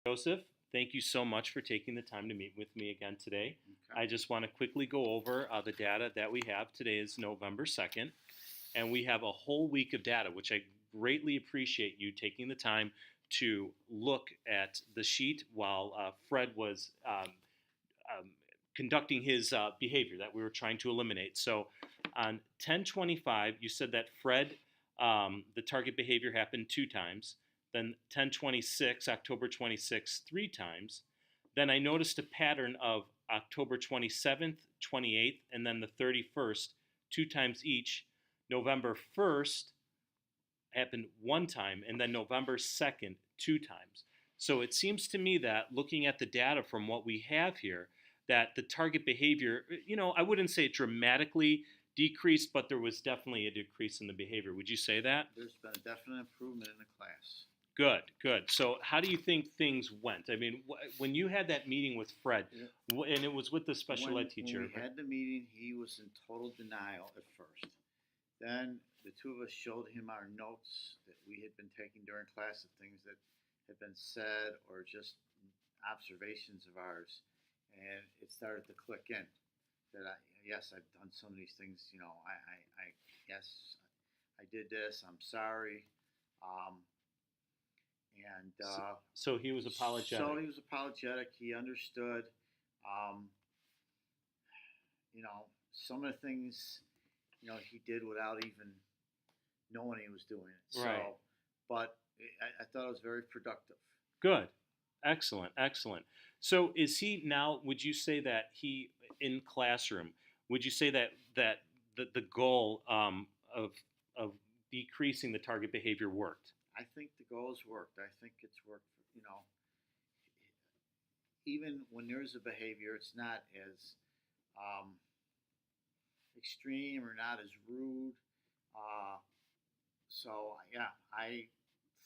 Joseph, thank you so much for taking the time to meet with me again today. Okay. I just want to quickly go over the data that we have. Today is November 2nd, and we have a whole week of data, which I greatly appreciate you taking the time to look at the sheet while Fred was um, conducting his behavior that we were trying to eliminate. So on 1025, you said that Fred, the target behavior happened 2 times. Then 1026, October 26th, 3 times. Then I noticed a pattern of October 27th, 28th, and then the 31st, 2 times each. November 1st happened 1 time, and then November 2nd, 2 times. So it seems to me that looking at the data from what we have here, that the target behavior, I wouldn't say it dramatically decreased, but there was definitely a decrease in the behavior. Would you say that? There's been a definite improvement in the class. Good, good. So, how do you think things went? I mean, when you had that meeting with Fred, and it was with the special ed teacher. When we had the meeting, he was in total denial at first. Then the two of us showed him our notes that we had been taking during class of things that had been said or just observations of ours, and it started to click in that yes, I've done some of these things. Yes, I did this. I'm sorry. And so he was apologetic. So he was apologetic. He understood. Some of the things, he did without even knowing he was doing it. So, right. But I thought it was very productive. Good. Excellent. Excellent. So is he now, would you say that he, in classroom, would you say that the goal of decreasing the target behavior worked? I think the goals worked. I think it's worked. Even when there's a behavior, it's not as extreme or not as rude. So yeah, I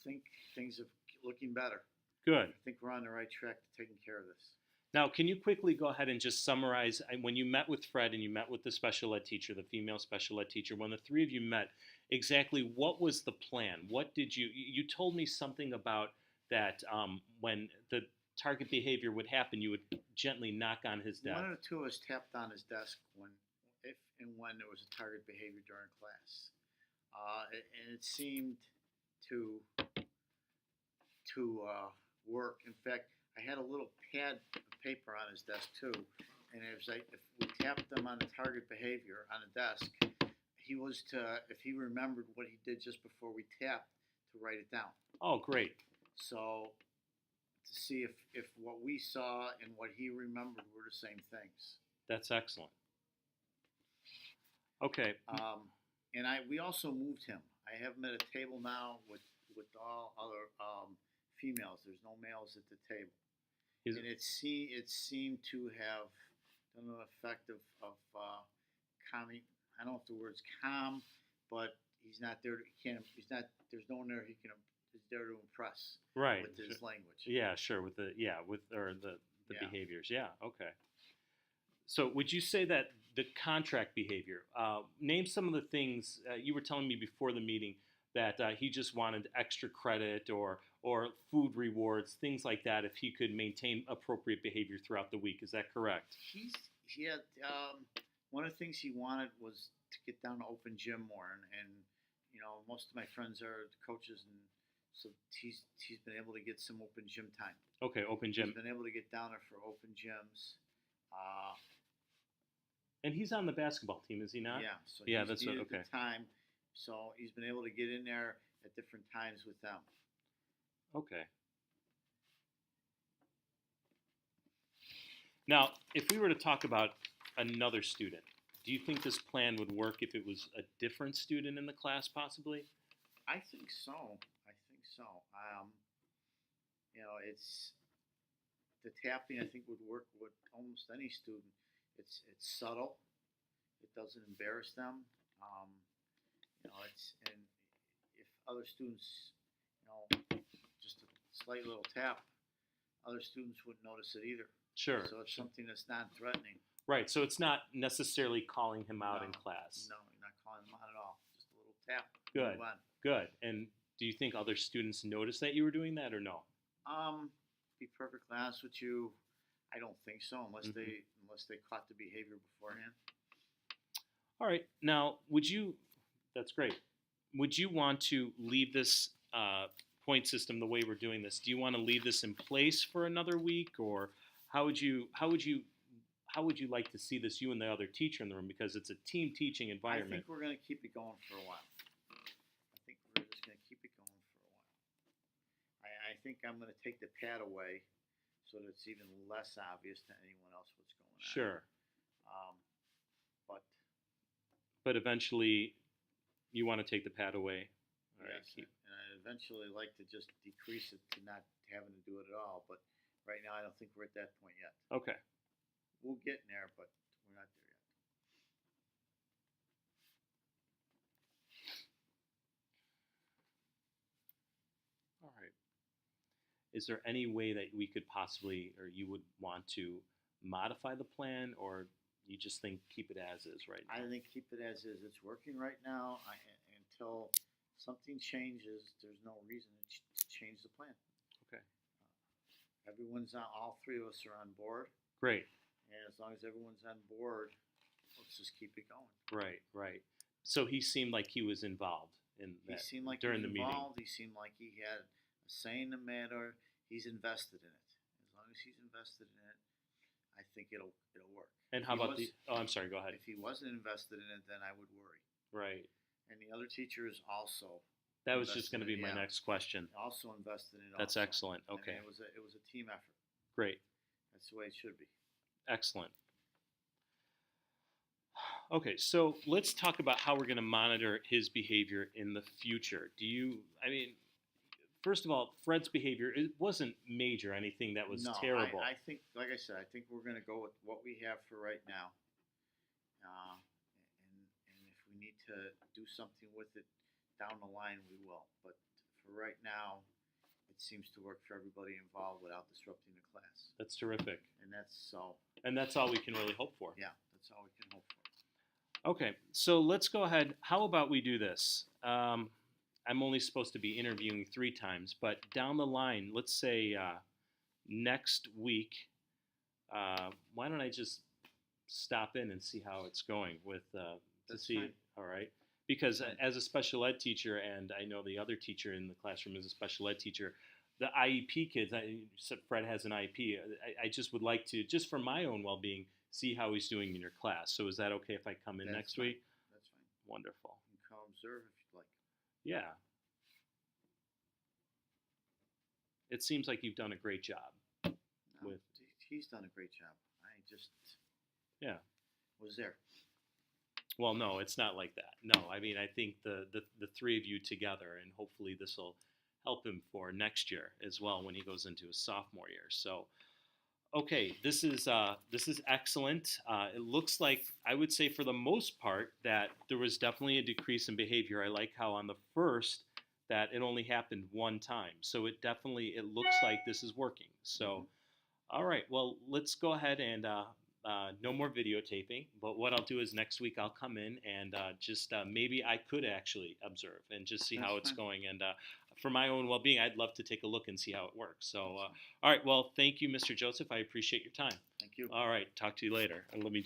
think things are looking better. Good. I think we're on the right track to taking care of this. Now, can you quickly go ahead and just summarize when you met with Fred and you met with the special ed teacher, the female special ed teacher, when the three of you met, exactly what was the plan? What did you told me something about that when the target behavior would happen, you would gently knock on his desk. One or two of us tapped on his desk if and when there was a target behavior during class. And it seemed to work. In fact, I had a little pad of paper on his desk too, and it was like if we tapped him on the target behavior on the desk, if he remembered what he did just before we tapped, to write it down. Oh, great! So to see if what we saw and what he remembered were the same things. That's excellent. Okay. And we also moved him. I have him at a table now with all other females. There's no males at the table. And it seemed to have done an effect of calming. I don't know if the word's calm, but he's not there. There's no one there. He's there to impress. Right. With his language. Yeah, sure. With the behaviors. Yeah. Okay. So would you say that the contract behavior? Name some of the things you were telling me before the meeting that he just wanted extra credit or food rewards, things like that, if he could maintain appropriate behavior throughout the week. Is that correct? He had one of the things he wanted was to get down to open gym more, and most of my friends are coaches, and so he's been able to get some open gym time. Okay, open gym. He's been able to get down there for open gyms. And he's on the basketball team, is he not? Yeah. So that's what. Okay. The time, so he's been able to get in there at different times with them. Okay. Now, if we were to talk about another student, do you think this plan would work if it was a different student in the class, possibly? I think so. It's the tapping. I think would work with almost any student. It's subtle. It doesn't embarrass them. And if other students, just a slight little tap, other students wouldn't notice it either. Sure. So it's something that's non-threatening. Right. So it's not necessarily calling him out in class. No, you're not calling him out at all. Just a little tap. Good. Good. And do you think other students noticed that you were doing that or no? be perfectly honest with you, I don't think so unless Mhm. they caught the behavior beforehand. All right. Now, would you? That's great. Would you want to leave this point system the way we're doing this? Do you want to leave this in place for another week, or how would you? How would you like to see this? You and the other teacher in the room, because it's a team teaching I environment. think we're going to keep it going for a while. I think we're just going to keep it going for a while. I think I'm going to take the pad away so that it's even less obvious to anyone else what's going on. Sure, Um, but but eventually, you want to take the pad away. All right. yes, and I'd eventually like to just decrease it to not having to do it at all. But right now, I don't think we're at that point yet. Okay. We'll get in there, but we're not there yet. All right. Is there any way that we could possibly, or you would want to modify the plan, or you just think keep it as is right I now? think keep it as is. It's working right now. Until something changes, there's no reason to change the plan. Okay. Everyone's on. All three of us are on board, Great. and as long as everyone's on board, let's just keep it going. Right. Right. So he seemed like he was involved in He that seemed like during he the was meeting. involved. He seemed like he had a say in the matter. He's invested in it. As long as he's invested in it, I think it'll work. And If how he about was- the? Oh, I'm sorry. Go ahead. If he wasn't invested in it, then I would worry. Right. And the other teachers also That was just going to be my Yeah. next question. invested in it. That's also. excellent. I mean, Okay. it was a team effort. Great. That's the way it should be. Excellent. Okay, so let's talk about how we're going to monitor his behavior in the future. First of all, Fred's behavior, it wasn't major, anything that was No, terrible. I think, like I said, I think we're going to go with what we have for right now. And if we need to do something with it down the line, we will. But for right now, it seems to work for everybody involved without disrupting the class. That's terrific. And that's so. And that's all we can really hope for. Yeah, that's all we can hope for. Okay, so let's go ahead. How about we do this? I'm only supposed to be interviewing 3 times, but down the line, let's say next week, why don't I just stop in and see how it's going with to That's see? fine. All right, because Fine. as a special ed teacher, and I know the other teacher in the classroom is a special ed teacher. The IEP kids, Fred has an IEP. I just would like to, just for my own well-being, see how he's doing in your class. So is that okay if I come in That's next fine. week? That's fine. Wonderful. You can come observe if you'd like. Yeah. It seems like you've done a great job. No, With- he's done a great job. I just Yeah. was there. Well, no, it's not like that. No, I mean, I think the 3 of you together, and hopefully this will help him for next year as well when he goes into his sophomore year. So, okay, this is excellent. It looks like, I would say for the most part, that there was definitely a decrease in behavior. I like how on the first that it only happened 1 time. So it looks like this is working. So, all right, well, let's go ahead and no more videotaping. But what I'll do is next week I'll come in and just maybe I could actually observe and just see how That's it's fine. going. And for my own well-being, I'd love to take a look and see how it works. So, all right, well, thank you, Mr. Joseph. I appreciate your time. Thank you. All right, talk to you later. And let me just